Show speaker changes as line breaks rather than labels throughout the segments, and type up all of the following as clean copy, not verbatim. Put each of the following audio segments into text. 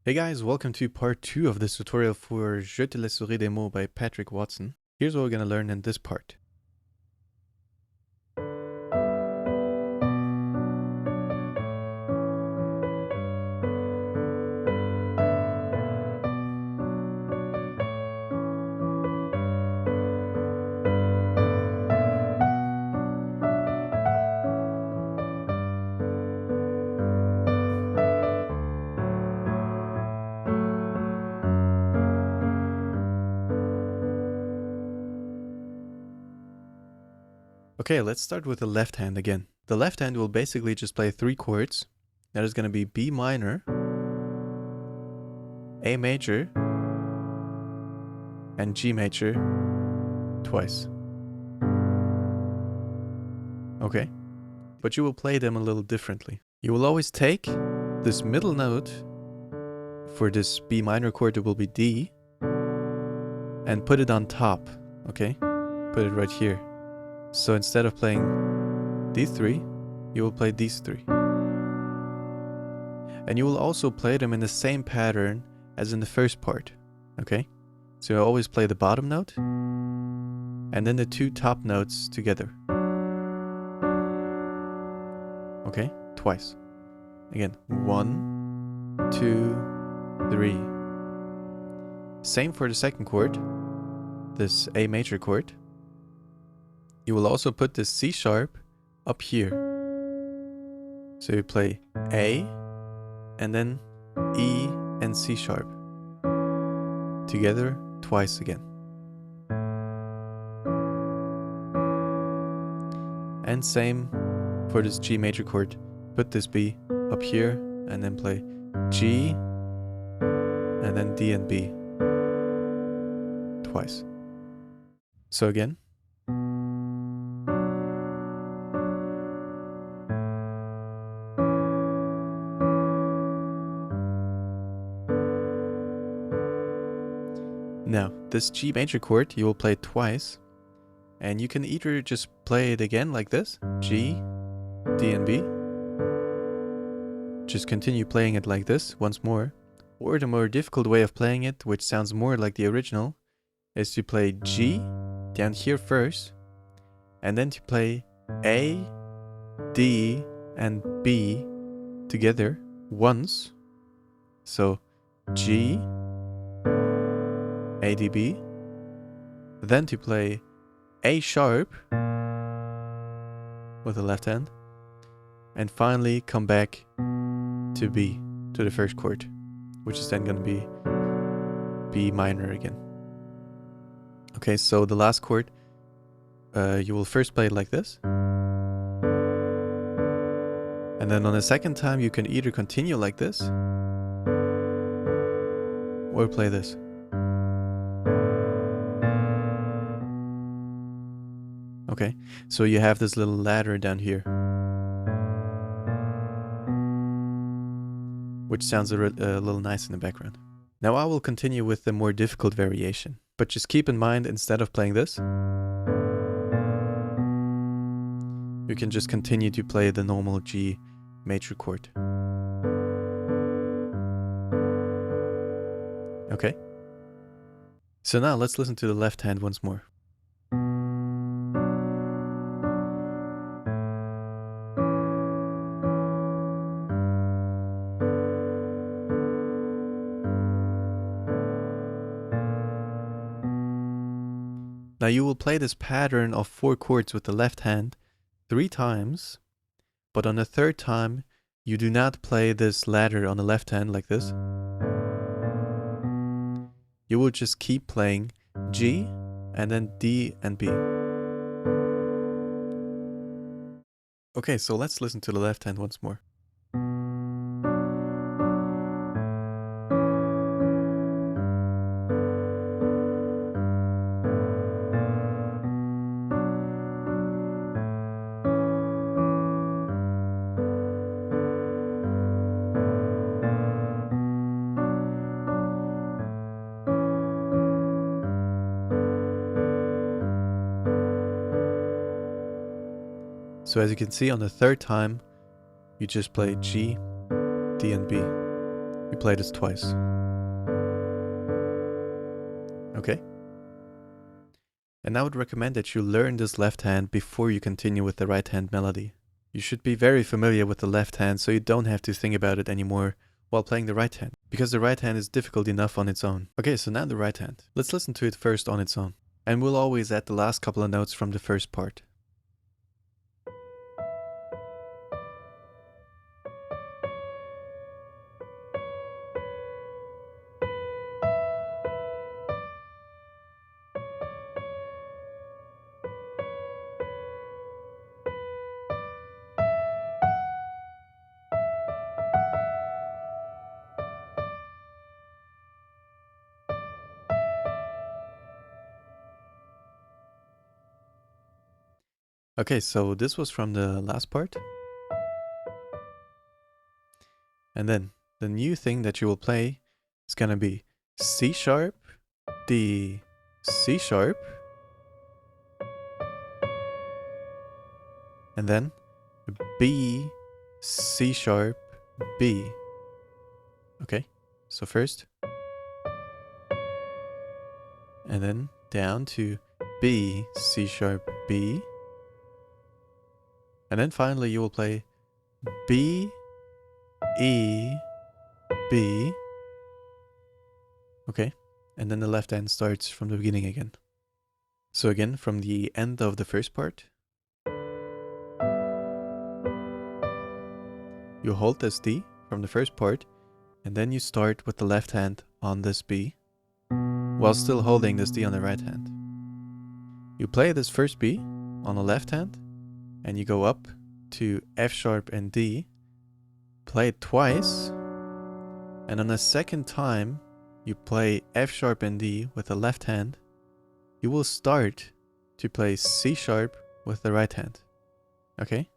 Hey guys, welcome to part 2 of this tutorial for Je te laisserai des mots by Patrick Watson. Here's what we're going to learn in this part. Okay, let's start with the left hand again. The left hand will basically just play 3 chords. That is going to be B minor, A major, and G major twice. Okay, but you will play them a little differently. You will always take this middle note for this B minor chord, it will be D, and put it on top, okay? Put it right here. So instead of playing these 3, you will play these 3. And you will also play them in the same pattern as in the first part, okay? So you always play the bottom note, and then the 2 top notes together. Okay, twice. Again, 1, 2, 3. Same for the second chord, this A major chord. You will also put this C sharp up here. So you play A, and then E and C sharp together twice again. And same for this G major chord. Put this B up here and then play G and then D and B twice. So again. Now, this G major chord, you will play twice, and you can either just play it again like this, G, D and B, just continue playing it like this once more, or the more difficult way of playing it, which sounds more like the original, is to play G down here first, and then to play A, D and B together once, so G, A, D, B, then to play A sharp with the left hand, and finally come back to B, to the first chord, which is then going to be B minor again. Okay, so the last chord, you will first play it like this, and then on the second time you can either continue like this, or play this. Okay, so you have this little ladder down here, which sounds a little nice in the background. Now I will continue with the more difficult variation, but just keep in mind, instead of playing this, you can just continue to play the normal G major chord. Okay, so now let's listen to the left hand once more. Now you will play this pattern of 4 chords with the left hand 3 times, but on the third time you do not play this ladder on the left hand like this. You will just keep playing G and then D and B. Okay, so let's listen to the left hand once more. So as you can see, on the third time, you just play G, D and B. you play this twice. Okay? And I would recommend that you learn this left hand before you continue with the right hand melody. You should be very familiar with the left hand so you don't have to think about it anymore while playing the right hand, because the right hand is difficult enough on its own. Okay, so now the right hand. Let's listen to it first on its own. And we'll always add the last couple of notes from the first part. Okay, so this was from the last part. And then the new thing that you will play is gonna be C sharp, D, C sharp, and then B, C sharp, B. Okay, so first, and then down to B, C sharp, B. And then finally you will play B, E, B. Okay, and then the left hand starts from the beginning again. So again, from the end of the first part, you hold this D from the first part, and then you start with the left hand on this B, while still holding this D on the right hand. You play this first B on the left hand, and you go up to F sharp and D, play it twice, and on the second time you play F sharp and D with the left hand, you will start to play C sharp with the right hand. Okay?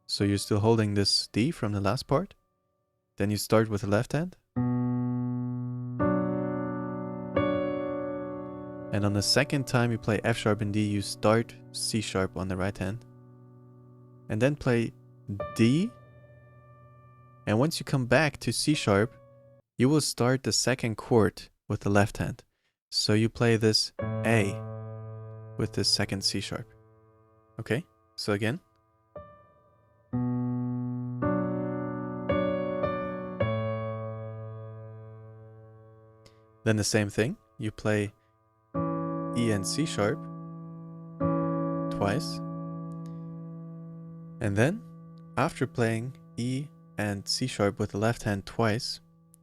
So you're still holding this D from the last part, then you start with the left hand, and on the second time you play F sharp and D, you start C sharp on the right hand, and then play D, and once you come back to C sharp, you will start the second chord with the left hand. So you play this A with this second C sharp. Okay, so again. Then the same thing, you play E and C sharp twice. And then, after playing E and C sharp with the left hand twice,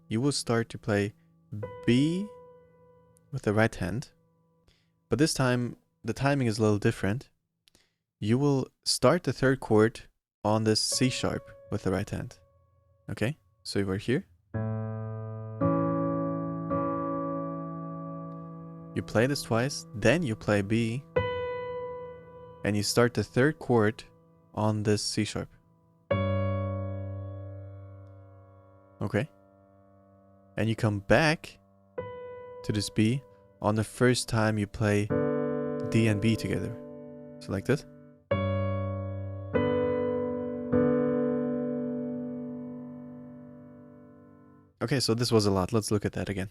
you will start to play B with the right hand. But this time, the timing is a little different. You will start the third chord on this C sharp with the right hand. Okay, so you are here. You play this twice, then you play B, and you start the third chord on this C sharp. Okay. And you come back to this B on the first time you play D and B together. So like this. Okay, so this was a lot. Let's look at that again.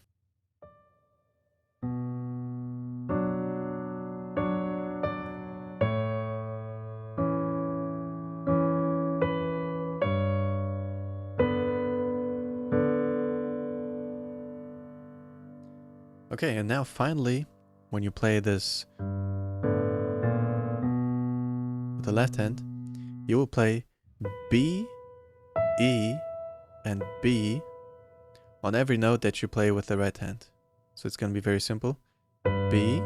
Okay, and now finally, when you play this with the left hand, you will play B, E, and B on every note that you play with the right hand. So it's going to be very simple. B,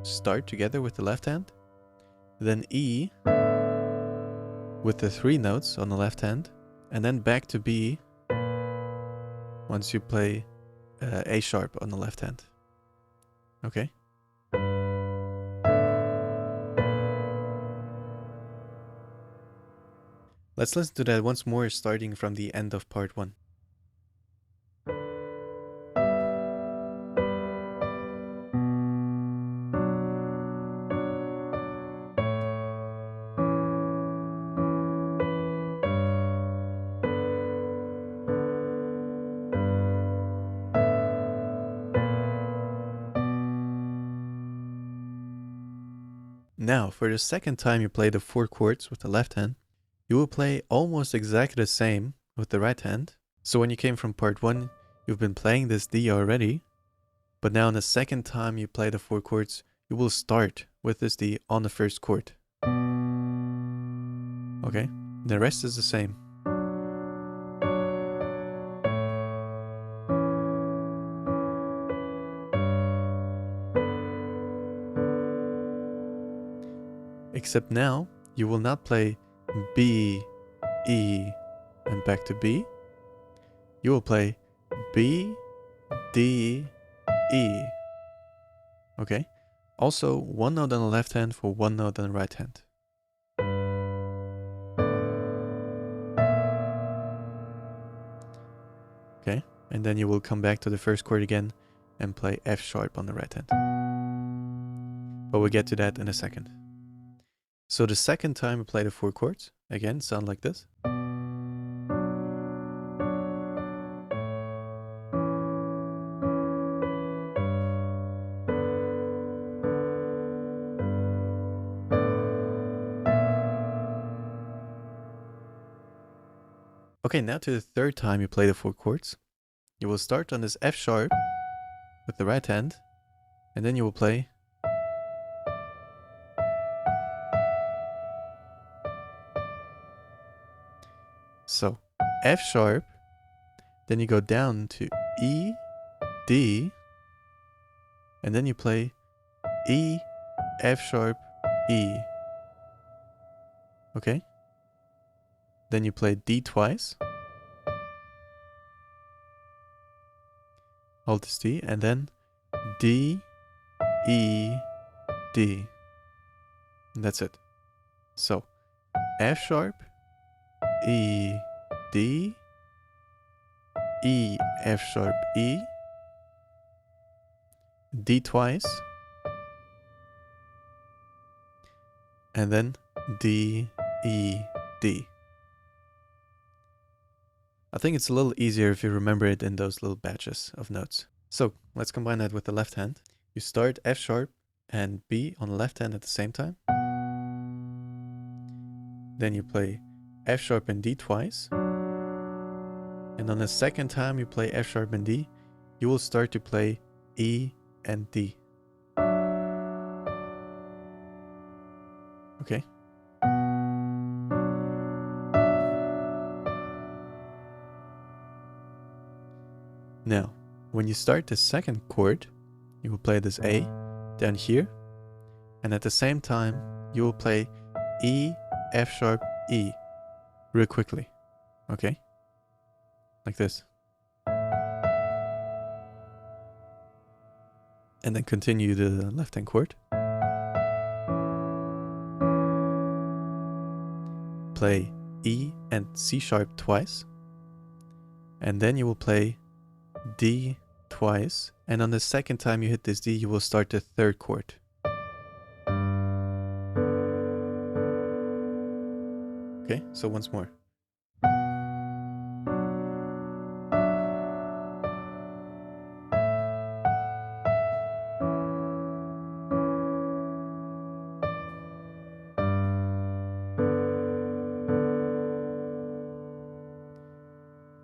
start together with the left hand, then E with the three notes on the left hand, and then back to B once you play A sharp on the left hand. Okay. Let's listen to that once more, starting from the end of part 1. Now, for the second time you play the 4 chords with the left hand, you will play almost exactly the same with the right hand. So when you came from part 1, you've been playing this D already, but now in the second time you play the 4 chords, you will start with this D on the first chord. Okay? The rest is the same. Except now, you will not play B, E, and back to B. You will play B, D, E. Okay? Also, one note on the left hand for one note on the right hand. Okay? And then you will come back to the first chord again and play F sharp on the right hand. But we'll get to that in a second. So the second time we play the 4 chords, again, sound like this. Okay, now to the third time you play the 4 chords. You will start on this F sharp with the right hand, and then you will play so F sharp, then you go down to E, D, and then you play E, F sharp, E. Okay? Then you play D twice. Hold this D, and then D, E, D. And that's it. So, F sharp, E, D, E, F sharp, E, D twice, and then D, E, D. I think it's a little easier if you remember it in those little batches of notes. So let's combine that with the left hand. You start F sharp and B on the left hand at the same time. Then you play F sharp and D twice. And on the second time you play F sharp and D, you will start to play E and D. Okay? Now, when you start the second chord, you will play this A down here, and at the same time, you will play E, F sharp, E, real quickly, okay? Like this. And then continue the left hand chord. Play E and C sharp twice, and then you will play D twice, and on the second time you hit this D, you will start the third chord. Okay, so once more.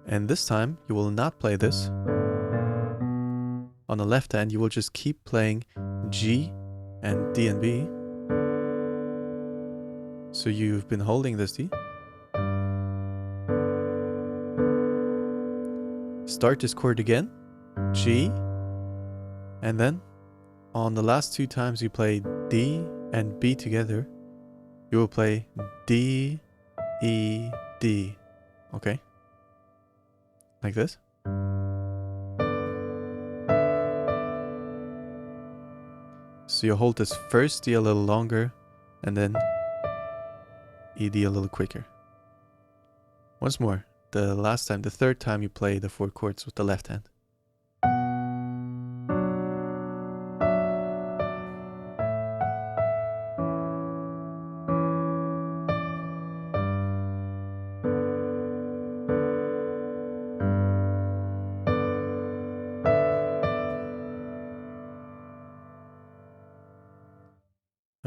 And this time, you will not play this. On the left hand, you will just keep playing G and D and B. So you've been holding this D. Start this chord again, G, and then on the last 2 times you play D and B together, you will play D, E, D. Okay? Like this. So you hold this first D a little longer, and then ED a little quicker. Once more, the last time, the third time you play the 4 chords with the left hand.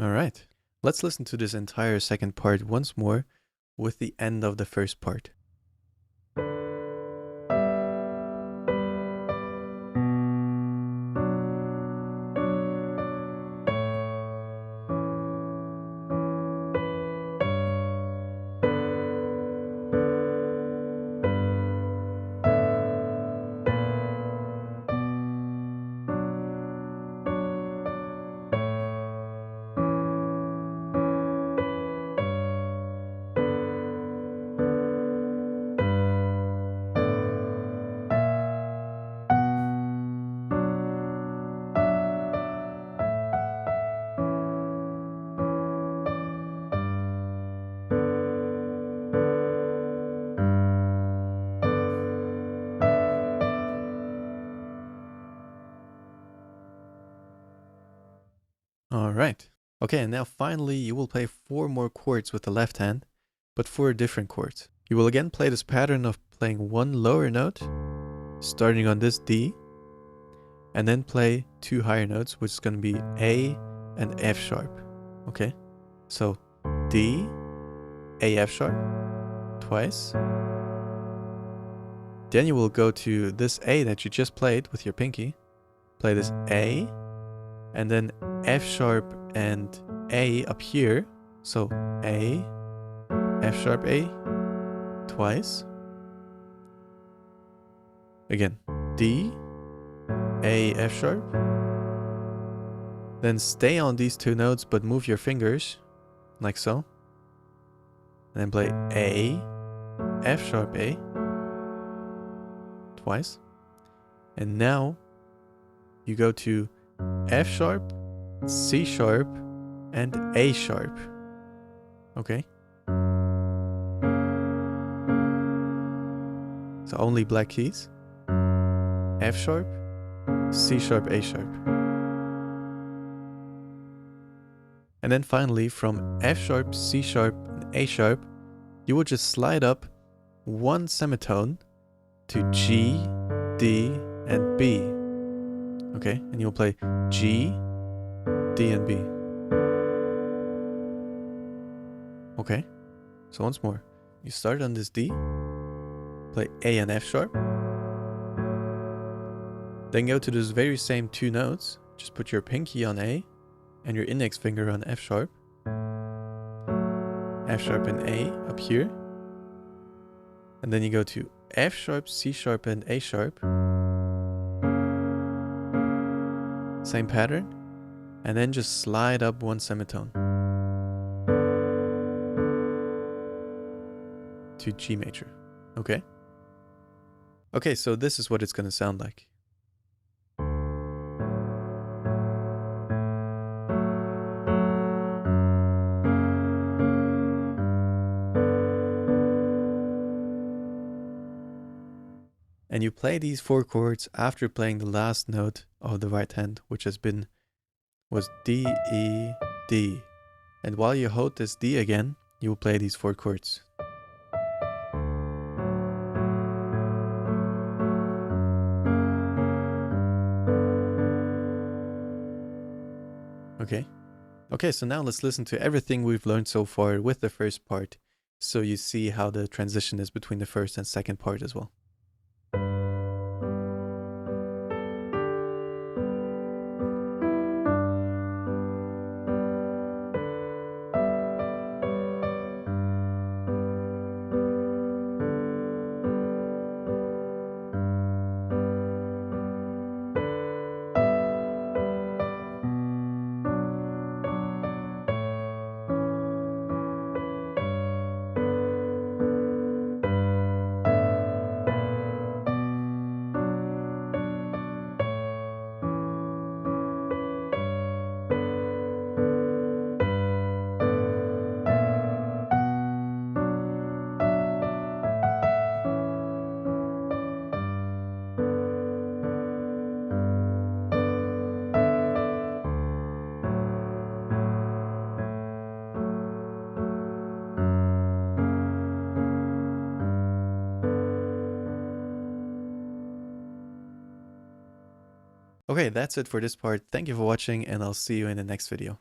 All right. Let's listen to this entire second part once more with the end of the first part. Alright. Okay, and now finally you will play 4 more chords with the left hand, but 4 different chords. You will again play this pattern of playing 1 lower note, starting on this D, and then play 2 higher notes, which is going to be A and F sharp. Okay? So D, A, F sharp, twice. Then you will go to this A that you just played with your pinky, play this A, and then F sharp and A up here. So A, F sharp A, twice. Again, D, A, F sharp. Then stay on these 2 notes but move your fingers, like so. And then play A, F sharp A, twice. And now you go to F sharp, C sharp, and A sharp. Okay? So only black keys. F sharp, C sharp, A sharp. And then finally from F sharp, C sharp, and A sharp, you will just slide up 1 semitone to G, D, and B. Okay, and you'll play G, D, and B. Okay, so once more. You start on this D, play A and F sharp, then go to those very same 2 notes, just put your pinky on A, and your index finger on F sharp and A up here, and then you go to F sharp, C sharp, and A sharp, same pattern, and then just slide up 1 semitone to G major. Okay? Okay, so this is what it's gonna sound like. And you play these 4 chords after playing the last note of the right hand, which was D, E, D. And while you hold this D again, you will play these 4 chords. Okay? Okay, so now let's listen to everything we've learned so far with the first part, so you see how the transition is between the first and second part as well. Okay, that's it for this part. Thank you for watching, and I'll see you in the next video.